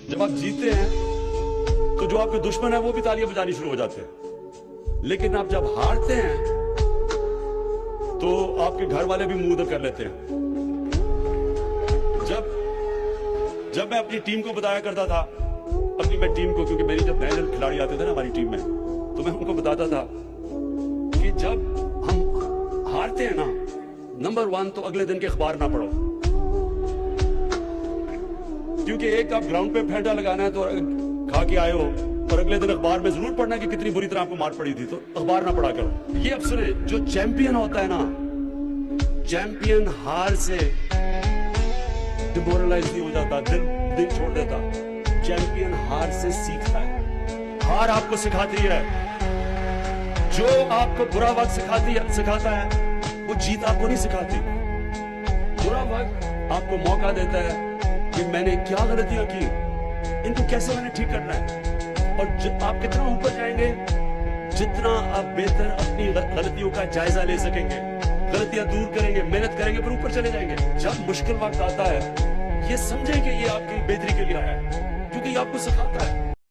जब आप जीतते हैं तो जो आपके दुश्मन है वो भी तालियां बजानी शुरू हो जाते हैं, लेकिन आप जब हारते हैं तो आपके घर वाले भी मुंह उधर कर लेते हैं। जब मैं अपनी टीम को बताया करता था, मैं टीम को, क्योंकि मेरी जब नए नए खिलाड़ी आते थे ना हमारी टीम में, तो मैं उनको बताता था कि जब हम हारते हैं ना, नंबर 1 तो अगले दिन के अखबार ना पढ़ो, क्योंकि एक आप ग्राउंड पे फेंटा लगाना है तो खा के आए हो और अगले दिन अखबार में जरूर पढ़ना कि कितनी बुरी तरह आपको मार पड़ी थी, तो अखबार ना पढ़ा करो। ये अफसर है जो चैंपियन होता है ना, चैंपियन हार से डिमोरलाइज नहीं हो जाता, दिल छोड़ देता। चैंपियन हार से सीखता है। हार आपको सिखाती है, जो आपको बुरा वक्त सिखाता है वो जीत आपको नहीं सिखाती। बुरा वक्त आपको मौका देता है कि मैंने क्या गलतियां की, इनको कैसे मैंने ठीक करना है। और आप कितना ऊपर जाएंगे, जितना आप बेहतर अपनी गलतियों का जायजा ले सकेंगे, गलतियां दूर करेंगे, मेहनत करेंगे, पर ऊपर चले जाएंगे। जब मुश्किल वक्त आता है, ये समझे कि ये आपकी बेहतरी के लिए आया है, क्योंकि ये आपको सिखाता है।